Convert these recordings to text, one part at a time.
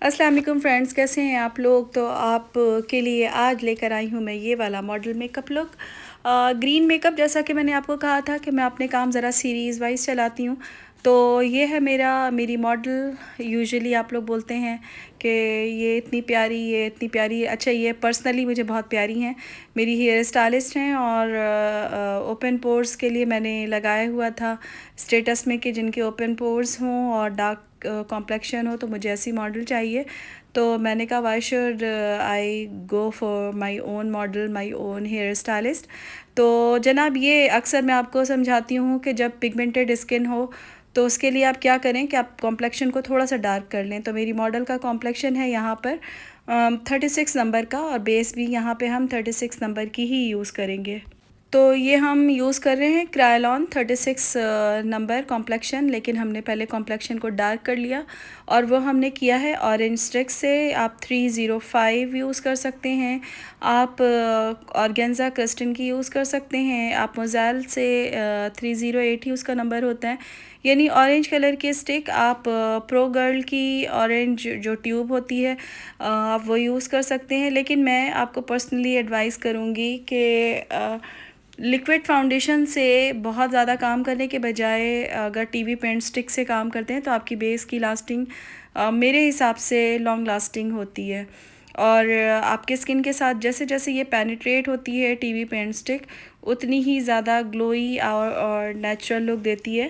अस्सलाम वालेकुम फ्रेंड्स, कैसे हैं आप लोग। तो आप के लिए आज लेकर आई हूँ मैं ये वाला model makeup look. Green makeup, जैसा कि मैंने आपको कहा था कि मैं अपने काम ज़रा सीरीज़ वाइज चलाती हूँ। तो ये है मेरी मॉडल। यूजुअली आप लोग बोलते हैं कि ये इतनी प्यारी, ये इतनी प्यारी। अच्छा, ये पर्सनली मुझे बहुत प्यारी हैं। मेरी हेयर स्टाइलिस्ट हैं और ओपन पोर्स के लिए मैंने लगाया हुआ था स्टेटस में कि जिनके ओपन पोर्स हों और डार्क कॉम्प्लेक्शन हो तो मुझे ऐसी मॉडल चाहिए। तो मैंने कहा why should I go for my own model, my own hair stylist. तो जनाब, ये अक्सर मैं आपको समझाती हूँ कि जब पिगमेंटेड स्किन हो तो उसके लिए आप क्या करें कि आप कॉम्प्लेक्शन को थोड़ा सा डार्क कर लें। तो मेरी मॉडल का कॉम्प्लेक्शन है यहाँ पर 36 नंबर का, और बेस भी यहाँ पे हम 36 नंबर की ही यूज़ करेंगे। तो ये हम यूज़ कर रहे हैं क्रायोलॉन 36 नंबर कॉम्प्लेक्शन, लेकिन हमने पहले कॉम्प्लेक्शन को डार्क कर लिया और वो हमने किया है ऑरेंज स्टिक से। आप 305 यूज़ कर सकते हैं, आप ऑर्गेन्जा क्रिस्टन की यूज़ कर सकते हैं, आप मोज़ेल से 308 ही उसका नंबर होता है। यानी ऑरेंज कलर की स्टिक आप प्रो गर्ल की ऑरेंज जो ट्यूब होती है आप वो यूज़ कर सकते हैं। लेकिन मैं आपको पर्सनली एडवाइस करूँगी कि लिक्विड फाउंडेशन से बहुत ज़्यादा काम करने के बजाय अगर टीवी पेंट स्टिक से काम करते हैं तो आपकी बेस की लास्टिंग मेरे हिसाब से लॉन्ग लास्टिंग होती है। और आपके स्किन के साथ जैसे जैसे ये पेनिट्रेट होती है टीवी पेंट स्टिक, उतनी ही ज़्यादा ग्लोई और नेचुरल लुक देती है।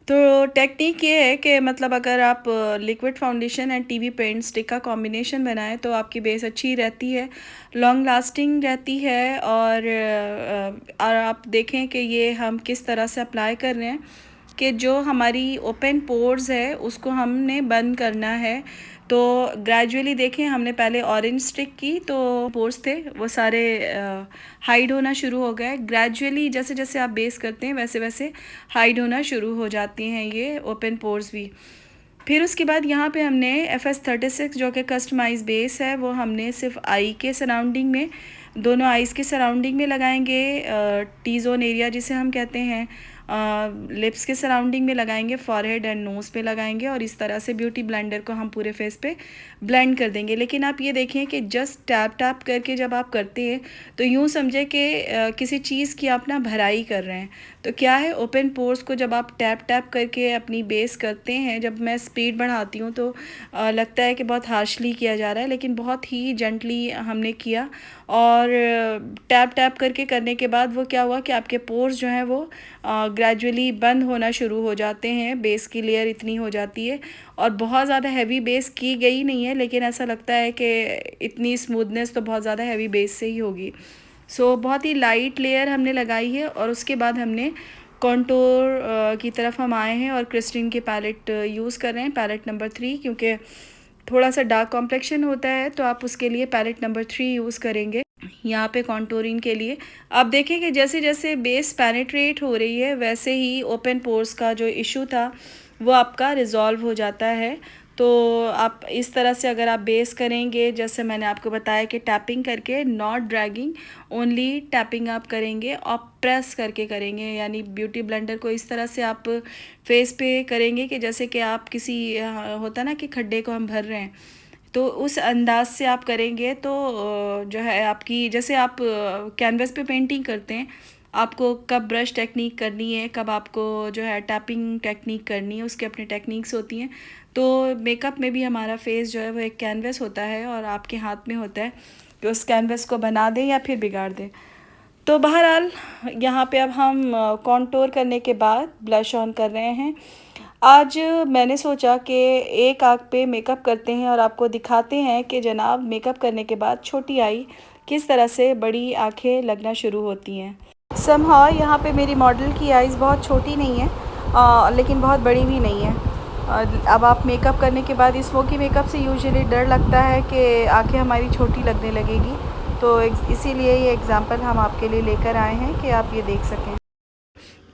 तो टेक्निक ये है कि मतलब अगर आप liquid foundation and TV paint stick का कॉम्बिनेशन बनाएं तो आपकी बेस अच्छी रहती है, लॉन्ग लास्टिंग रहती है। और आप देखें कि ये हम किस तरह से अप्लाई कर रहे हैं कि जो हमारी ओपन पोर्स है उसको हमने बंद करना है। तो ग्रेजुअली देखें, हमने पहले ऑरेंज स्टिक की तो पोर्स थे वो सारे हाइड होना शुरू हो गए। ग्रेजुअली जैसे जैसे आप बेस करते हैं वैसे वैसे हाइड होना शुरू हो जाती हैं ये ओपन पोर्स भी। फिर उसके बाद यहाँ पे हमने FS36 जो कि कस्टमाइज बेस है वो हमने सिर्फ आई के सराउंडिंग में, दोनों आइज़ के सराउंडिंग में लगाएंगे। टी जोन एरिया जिसे हम कहते हैं, लिप्स के सराउंडिंग में लगाएंगे, फॉरहेड एंड नोज़ पे लगाएंगे, और इस तरह से ब्यूटी ब्लेंडर को हम पूरे फेस पे ब्लेंड कर देंगे। लेकिन आप ये देखें कि जस्ट टैप टैप करके जब आप करते हैं तो यूँ समझे कि किसी चीज़ की आप ना भराई कर रहे हैं। तो क्या है, ओपन पोर्स को जब आप टैप टैप करके अपनी बेस करते हैं, जब मैं स्पीड बढ़ाती हूँ तो लगता है कि बहुत हार्शली किया जा रहा है, लेकिन बहुत ही जेंटली हमने किया। और टैप टैप करके करने के बाद वो क्या हुआ कि आपके पोर्स जो हैं वो ग्रेजुअली बंद होना शुरू हो जाते हैं। बेस की लेयर इतनी हो जाती है और बहुत ज़्यादा हैवी बेस की गई नहीं है, लेकिन ऐसा लगता है कि इतनी स्मूथनेस तो बहुत ज़्यादा हैवी बेस से ही होगी। सो बहुत ही लाइट लेयर हमने लगाई है। और उसके बाद हमने कॉन्टोर की तरफ हम आए हैं और क्रिस्टीन की पैलेट यूज़ कर रहे हैं, पैलेट नंबर 3, क्योंकि थोड़ा सा डार्क कॉम्प्लेक्शन होता है तो आप उसके लिए पैलेट नंबर 3 यूज़ करेंगे यहाँ पे कॉन्टोरिंग के लिए। आप देखें कि जैसे जैसे बेस पेनिट्रेट हो रही है वैसे ही ओपन पोर्स का जो इशू था वो आपका रिज़ॉल्व हो जाता है। तो आप इस तरह से अगर आप बेस करेंगे, जैसे मैंने आपको बताया कि टैपिंग करके, नॉट ड्रैगिंग, ओनली टैपिंग आप करेंगे और प्रेस करके करेंगे। यानी ब्यूटी ब्लेंडर को इस तरह से आप फेस पे करेंगे कि जैसे कि आप किसी होता ना कि खड्डे को हम भर रहे हैं, तो उस अंदाज से आप करेंगे तो जो है आपकी, जैसे आप कैनवस पे पेंटिंग करते हैं, आपको कब ब्रश टेक्निक करनी है, कब आपको जो है टैपिंग टेक्निक करनी है, उसके अपने टेक्निक्स होती हैं। तो मेकअप में भी हमारा फेस जो है वो एक कैनवस होता है और आपके हाथ में होता है कि उस कैनवस को बना दें या फिर बिगाड़ दें। तो बहरहाल यहाँ पे अब हम कॉन्टोर करने के बाद ब्लश ऑन कर रहे हैं। आज मैंने सोचा कि एक आँख पे मेकअप करते हैं और आपको दिखाते हैं कि जनाब मेकअप करने के बाद छोटी आई किस तरह से बड़ी आँखें लगना शुरू होती हैं। समहाउ यहाँ पे मेरी मॉडल की आइज़ बहुत छोटी नहीं है, लेकिन बहुत बड़ी भी नहीं है। अब आप मेकअप करने के बाद स्मोकी मेकअप से यूजुअली डर लगता है कि आँखें हमारी छोटी लगने लगेगी। तो इसीलिए ये एग्ज़ाम्पल हम आपके लिए लेकर आए हैं कि आप ये देख सकें।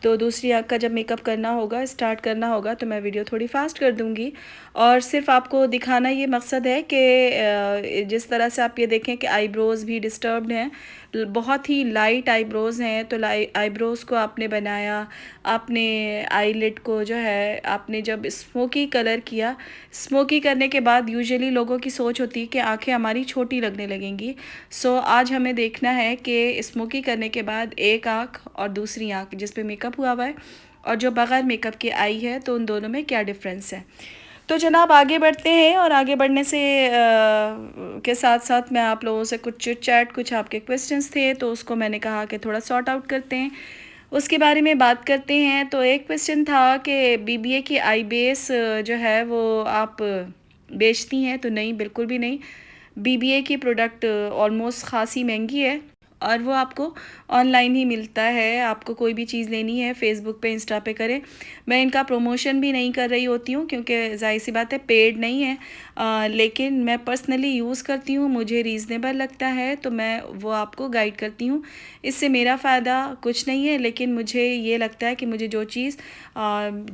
तो दूसरी आँख का जब मेकअप करना होगा, स्टार्ट करना होगा, तो मैं वीडियो थोड़ी फास्ट कर दूँगी। और सिर्फ आपको दिखाना ये मकसद है कि जिस तरह से आप ये देखें कि आईब्रोज़ भी डिस्टर्ब्ड हैं, बहुत ही लाइट आईब्रोज़ हैं, तो आईब्रोज़ को आपने बनाया, आपने आईलिड को जो है आपने जब स्मोकी कलर किया, स्मोकी करने के बाद यूजुअली लोगों की सोच होती है कि आँखें हमारी छोटी लगने लगेंगी। सो आज हमें देखना है कि स्मोकी करने के बाद एक आँख और दूसरी आँख जिस पे मेकअप हुआ हुआ है और जो बग़ैर मेकअप की आई है, तो उन दोनों में क्या डिफ़रेंस है। तो जनाब आगे बढ़ते हैं, और आगे बढ़ने से के साथ-साथ मैं आप लोगों से कुछ चिट-चैट, कुछ आपके क्वेश्चंस थे, तो उसको मैंने कहा कि थोड़ा सॉर्ट आउट करते हैं, उसके बारे में बात करते हैं। तो एक क्वेश्चन था कि बीबीए की आई बेस जो है वो आप बेचती हैं? तो नहीं, बिल्कुल भी नहीं। बीबीए की प्रोडक्ट ऑलमोस्ट ख़ासी महंगी है, और वो आपको ऑनलाइन ही मिलता है। आपको कोई भी चीज़ लेनी है फ़ेसबुक पे, इंस्टा पे करें। मैं इनका प्रमोशन भी नहीं कर रही होती हूँ, क्योंकि ज़ाहिर-सी बात है पेड नहीं है। लेकिन मैं पर्सनली यूज़ करती हूँ, मुझे रीज़नेबल लगता है, तो मैं वो आपको गाइड करती हूँ। इससे मेरा फ़ायदा कुछ नहीं है, लेकिन मुझे ये लगता है कि मुझे जो चीज़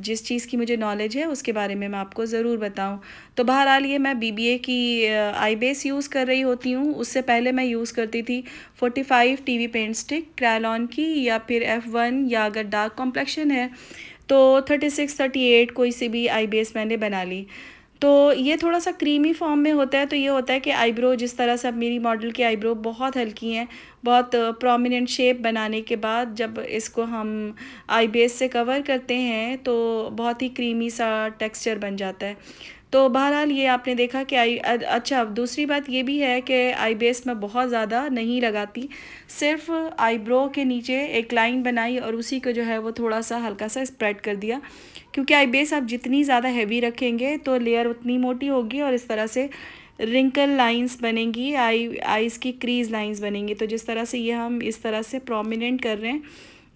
जिस चीज़ की मुझे नॉलेज है उसके बारे में मैं आपको ज़रूर बताऊँ। तो बहरहाल ये मैं बीबीए की आई बेस यूज़ कर रही होती हूँ। उससे पहले मैं यूज़ करती थी 45 टीवी पेंट स्टिक क्रायोलॉन की, या फिर F1, या अगर डार्क कॉम्प्लेक्शन है तो 36, 38 कोई सी भी आई बेस मैंने बना ली। तो ये थोड़ा-सा क्रीमी फॉर्म में होता है, तो ये होता है कि आईब्रो जिस तरह से अब मेरी मॉडल की आईब्रो बहुत हल्की हैं, बहुत प्रोमिनेंट शेप बनाने के बाद जब इसको हम आई बेस से कवर करते हैं, तो बहुत ही क्रीमी सा टेक्सचर बन जाता है। तो बहरहाल ये आपने देखा कि अच्छा, दूसरी बात ये भी है कि आई बेस मैं बहुत ज़्यादा नहीं लगाती, सिर्फ़ आईब्रो के नीचे एक लाइन बनाई और उसी को जो है वो थोड़ा-सा हल्का-सा स्प्रेड कर दिया। क्योंकि आई बेस आप जितनी ज़्यादा हेवी रखेंगे तो लेयर उतनी मोटी होगी, और इस तरह से रिंकल लाइंस बनेंगी, आईज़ की क्रीज़ लाइंस बनेंगी। तो जिस तरह से ये हम इस तरह से प्रोमिनेंट कर रहे हैं,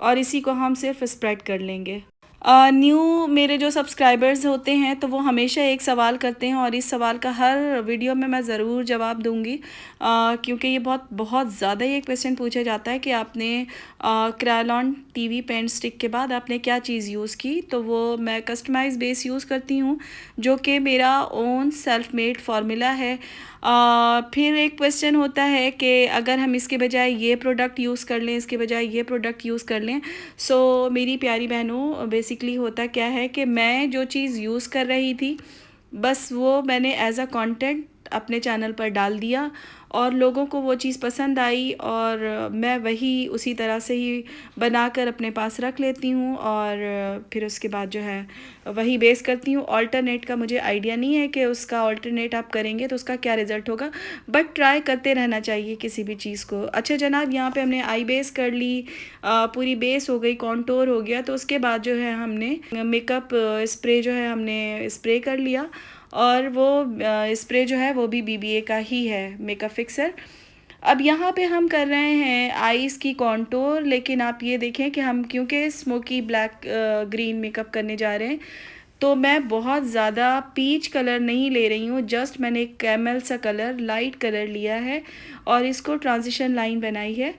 और इसी को हम सिर्फ़ स्प्रेड कर लेंगे। न्यू मेरे जो सब्सक्राइबर्स होते हैं, तो वो हमेशा एक सवाल करते हैं, और इस सवाल का हर वीडियो में मैं ज़रूर जवाब दूंगी, क्योंकि ये बहुत बहुत ज़्यादा ये क्वेश्चन पूछा जाता है कि आपने क्रायोलॉन टीवी पेंट स्टिक के बाद आपने क्या चीज़ यूज़ की। तो वो मैं कस्टमाइज़ बेस यूज़ करती हूँ, जो कि मेरा ओन सेल्फ मेड फार्मूला है। फिर एक क्वेश्चन होता है कि अगर हम इसके बजाय ये प्रोडक्ट यूज़ कर लें, इसके बजाय ये प्रोडक्ट यूज़ कर लें। सो मेरी प्यारी बहनों, बेसिकली होता क्या है कि मैं जो चीज़ यूज़ कर रही थी, बस वो मैंने एज़ अ कंटेंट अपने चैनल पर डाल दिया, और लोगों को वो चीज़ पसंद आई, और मैं वही उसी तरह से ही बनाकर अपने पास रख लेती हूँ, और फिर उसके बाद जो है वही बेस करती हूँ। ऑल्टरनेट का मुझे आइडिया नहीं है कि उसका ऑल्टरनेट आप करेंगे तो उसका क्या रिज़ल्ट होगा, बट ट्राई करते रहना चाहिए किसी भी चीज़ को। अच्छा जनाब, यहाँ पे हमने आई बेस कर ली, पूरी बेस हो गई, कॉन्टोर हो गया, तो उसके बाद जो है हमने मेकअप स्प्रे जो है हमने स्प्रे कर लिया, और वो स्प्रे जो है वो भी बीबीए का ही है, मेकअप फिक्सर। अब यहाँ पे हम कर रहे हैं आईज़ की कॉन्टोर, लेकिन आप ये देखें कि हम क्योंकि स्मोकी ब्लैक ग्रीन मेकअप करने जा रहे हैं, तो मैं बहुत ज़्यादा पीच कलर नहीं ले रही हूँ, जस्ट मैंने एक कैमल सा कलर, लाइट कलर लिया है, और इसको ट्रांजिशन लाइन बनाई है।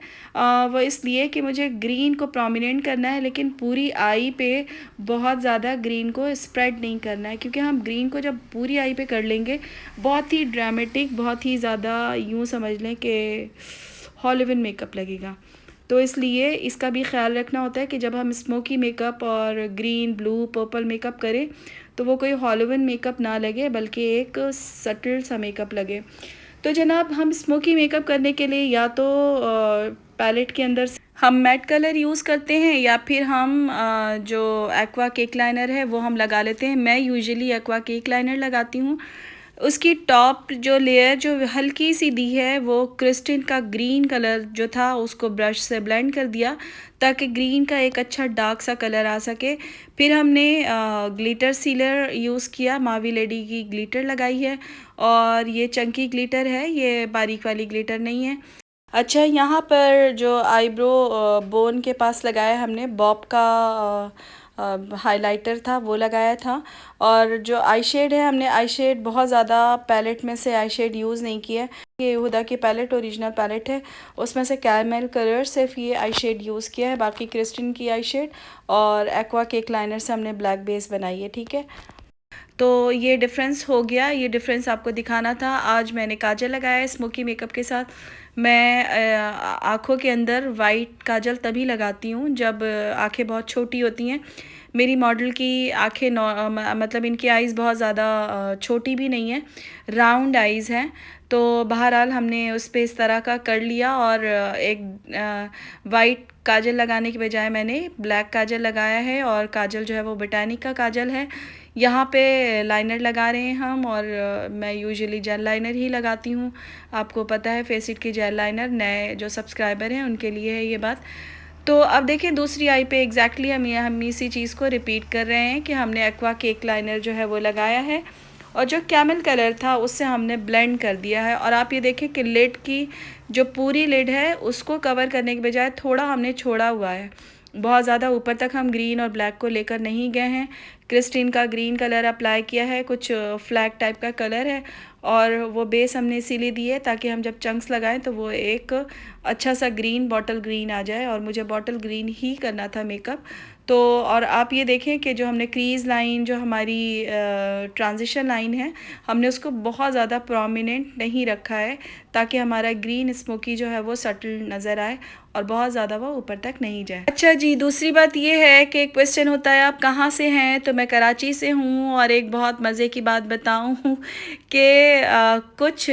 वो इसलिए कि मुझे ग्रीन को प्रोमिनेंट करना है, लेकिन पूरी आई पे बहुत ज़्यादा ग्रीन को स्प्रेड नहीं करना है, क्योंकि हम ग्रीन को जब पूरी आई पे कर लेंगे, बहुत ही ड्रामेटिक, बहुत ही ज़्यादा यूँ समझ लें कि हॉलीवुड मेकअप लगेगा। तो इसलिए इसका भी ख़्याल रखना होता है कि जब हम स्मोकी मेकअप और ग्रीन, ब्लू, पर्पल मेकअप करें, तो वो कोई हॉलीवुड मेकअप ना लगे, बल्कि एक सटल सा मेकअप लगे। तो जनाब, हम स्मोकी मेकअप करने के लिए या तो पैलेट के अंदर से हम मैट कलर यूज़ करते हैं, या फिर हम जो एक्वा केक लाइनर है वो हम लगा लेते हैं। मैं यूजुअली एक्वा केक लाइनर लगाती हूँ। उसकी टॉप जो लेयर जो हल्की सी दी है, वो क्रिस्टल का ग्रीन कलर जो था उसको ब्रश से ब्लेंड कर दिया, ताकि ग्रीन का एक अच्छा डार्क सा कलर आ सके। फिर हमने ग्लिटर सीलर यूज़ किया, मावी लेडी की ग्लिटर लगाई है, और ये चंकी ग्लिटर है, ये बारीक वाली ग्लिटर नहीं है। अच्छा, यहाँ पर जो आईब्रो बोन के पास लगाया हमने, बॉब का हाइलाइटर था वो लगाया था। और जो आई शेड है, हमने आई शेड बहुत ज़्यादा पैलेट में से आई शेड यूज़ नहीं किया है। ये हुदा की पैलेट ओरिजिनल पैलेट है, उसमें से कैरमेल कलर सिर्फ ये आई शेड यूज़ किया है, बाकी क्रिस्टन की आई शेड और एक्वा केक लाइनर से हमने ब्लैक बेस बनाई है। ठीक है, तो ये डिफ़रेंस हो गया, ये डिफ़रेंस आपको दिखाना था। आज मैंने काजल लगाया है स्मोकी मेकअप के साथ। मैं आँखों के अंदर वाइट काजल तभी लगाती हूँ जब आँखें बहुत छोटी होती हैं। मेरी मॉडल की आँखें मतलब इनकी आइज़ बहुत ज़्यादा छोटी भी नहीं है, राउंड आइज़ हैं। तो बहरहाल हमने उस पे इस तरह का कर लिया और वाइट काजल लगाने की बजाय मैंने ब्लैक काजल लगाया है और काजल जो है वो बोटैनिक का काजल है। यहाँ पे लाइनर लगा रहे हैं हम और मैं यूजुअली जेल लाइनर ही लगाती हूँ। आपको पता है फेसिट की जेल लाइनर नए जो सब्सक्राइबर हैं उनके लिए है ये बात। तो अब देखिए दूसरी आई पे एग्जैक्टली हम इसी चीज़ को रिपीट कर रहे हैं कि हमने एक्वा केक लाइनर जो है वो लगाया है और जो कैमल कलर था उससे हमने ब्लेंड कर दिया है। और आप ये देखें कि लिड की जो पूरी लिड है उसको कवर करने के बजाय थोड़ा हमने छोड़ा हुआ है, बहुत ज़्यादा ऊपर तक हम ग्रीन और ब्लैक को लेकर नहीं गए हैं। क्रिस्टीन का ग्रीन कलर अप्लाई किया है, कुछ फ्लैग टाइप का कलर है और वो बेस हमने इसीलिए दी है ताकि हम जब चंक्स लगाएं तो वो एक अच्छा सा ग्रीन बॉटल ग्रीन आ जाए और मुझे बॉटल ग्रीन ही करना था मेकअप। तो और आप ये देखें कि जो हमने क्रीज़ लाइन जो हमारी ट्रांजिशन लाइन है हमने उसको बहुत ज़्यादा प्रोमिनेंट नहीं रखा है ताकि हमारा ग्रीन स्मोकी जो है वो सटल नज़र आए और बहुत ज़्यादा वो ऊपर तक नहीं जाए। अच्छा जी, दूसरी बात ये है कि एक क्वेश्चन होता है आप कहाँ से हैं, तो मैं कराची से हूँ। और एक बहुत मज़े की बात बताऊँ कि कुछ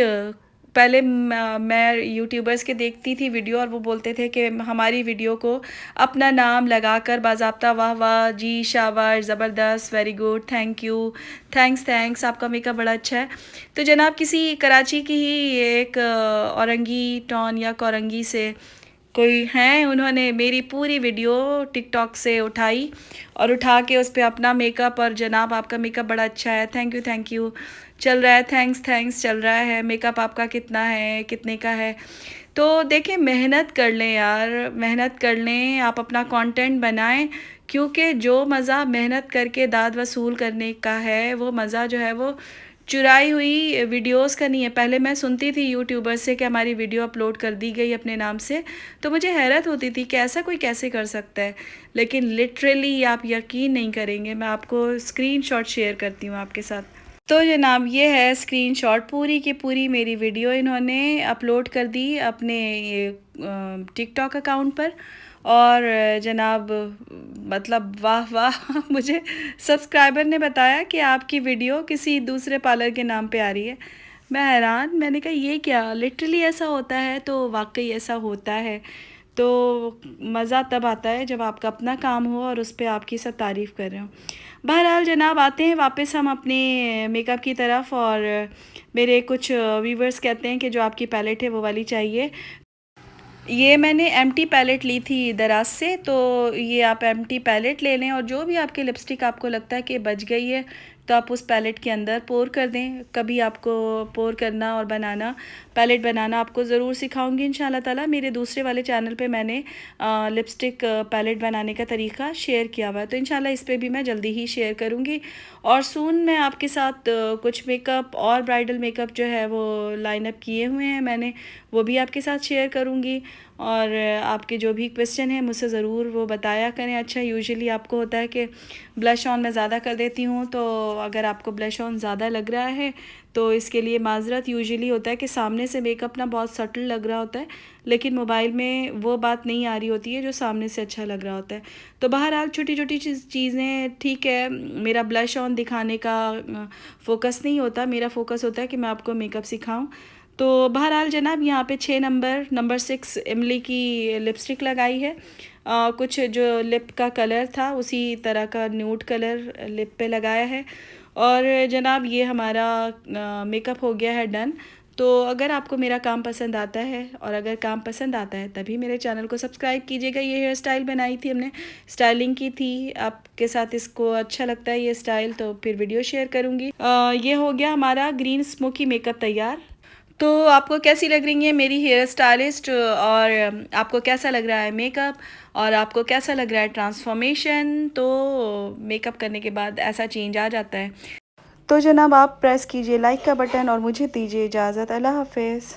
पहले मैं यूट्यूबर्स के देखती थी वीडियो और वो बोलते थे कि हमारी वीडियो को अपना नाम लगाकर बाज़ाब्ता वाह वाह जी शाबाश ज़बरदस्त very good thank you thanks आपका मेकअप बड़ा अच्छा है। तो जनाब किसी कराची की ही एक औरंगी टॉन या कोरंगी से कोई हैं, उन्होंने मेरी पूरी वीडियो टिकटॉक से उठाई और उठा के उस पे अपना मेकअप और जनाब आपका मेकअप बड़ा अच्छा है थैंक यू चल रहा है थैंक्स चल रहा है मेकअप आपका कितना है कितने का है। तो देखिए मेहनत कर लें यार, मेहनत कर लें, आप अपना कंटेंट बनाएं क्योंकि जो मज़ा मेहनत करके दाद वसूल करने का है वो मज़ा जो है वो चुराई हुई वीडियोस का नहीं है। पहले मैं सुनती थी यूट्यूबर से कि हमारी वीडियो अपलोड कर दी गई अपने नाम से, तो मुझे हैरत होती थी कि ऐसा कोई कैसे कर सकता है। लेकिन लिटरली आप यकीन नहीं करेंगे, मैं आपको स्क्रीनशॉट शेयर करती हूँ आपके साथ। तो जनाब ये है स्क्रीनशॉट, पूरी की पूरी मेरी वीडियो इन्होंने अपलोड कर दी अपने टिकटॉक अकाउंट पर। और जनाब मतलब वाह वाह मुझे सब्सक्राइबर ने बताया कि आपकी वीडियो किसी दूसरे पार्लर के नाम पे आ रही है। मैं हैरान, मैंने कहा ये क्या, लिटरली ऐसा होता है? तो वाकई ऐसा होता है। तो मज़ा तब आता है जब आपका अपना काम हो और उस पे आपकी सब तारीफ़ कर रहे हो। बहरहाल जनाब आते हैं वापस हम अपने मेकअप की तरफ। और मेरे कुछ व्यूवर्स कहते हैं कि जो आपकी पैलेट है वो वाली चाहिए। ये मैंने एम्प्टी पैलेट ली थी दराज से, तो ये आप एम्प्टी पैलेट ले लें और जो भी आपके लिपस्टिक आपको लगता है कि बच गई है तो आप उस पैलेट के अंदर पोर कर दें। कभी आपको पोर करना और बनाना, पैलेट बनाना आपको ज़रूर सिखाऊंगी इंशाल्लाह ताला। मेरे दूसरे वाले चैनल पे मैंने लिपस्टिक पैलेट बनाने का तरीका शेयर किया हुआ है, तो इंशाल्लाह इस पर भी मैं जल्दी ही शेयर करूँगी। और सून मैं आपके साथ कुछ मेकअप और ब्राइडल मेकअप जो है वो लाइनअप किए हुए हैं मैंने, वो भी आपके साथ शेयर करूँगी। और आपके जो भी क्वेश्चन हैं मुझसे ज़रूर वो बताया करें। अच्छा, यूजुअली आपको होता है कि ब्लश ऑन मैं ज़्यादा कर देती हूँ, तो अगर आपको ब्लश ऑन ज़्यादा लग रहा है तो इसके लिए माज़रत। यूजुअली होता है कि सामने से मेकअप ना बहुत सटल लग रहा होता है, लेकिन मोबाइल में वो बात नहीं आ रही होती है जो सामने से अच्छा लग रहा होता है। तो बहरहाल छोटी छोटी चीज़ें ठीक है, मेरा ब्लश ऑन दिखाने का फ़ोकस नहीं होता, मेरा फ़ोकस होता है कि मैं आपको मेकअप सिखाऊं। तो बहरहाल जनाब यहाँ पे 6 नंबर 6 इमली की लिपस्टिक लगाई है। कुछ जो लिप का कलर था उसी तरह का न्यूड कलर लिप पे लगाया है। और जनाब ये हमारा मेकअप हो गया है डन। तो अगर आपको मेरा काम पसंद आता है और अगर काम पसंद आता है तभी मेरे चैनल को सब्सक्राइब कीजिएगा। ये हेयर स्टाइल बनाई थी हमने, स्टाइलिंग की थी, आपके साथ इसको अच्छा लगता है ये स्टाइल तो फिर वीडियो शेयर करूँगी। ये हो गया हमारा ग्रीन स्मोकी मेकअप तैयार। तो आपको कैसी लग रही है मेरी हेयर स्टाइलिस्ट, और आपको कैसा लग रहा है मेकअप, और आपको कैसा लग रहा है ट्रांसफॉर्मेशन? तो मेकअप करने के बाद ऐसा चेंज आ जाता है। तो जनाब आप प्रेस कीजिए लाइक का बटन और मुझे दीजिए इजाज़त। अल्लाह हाफ़िज़।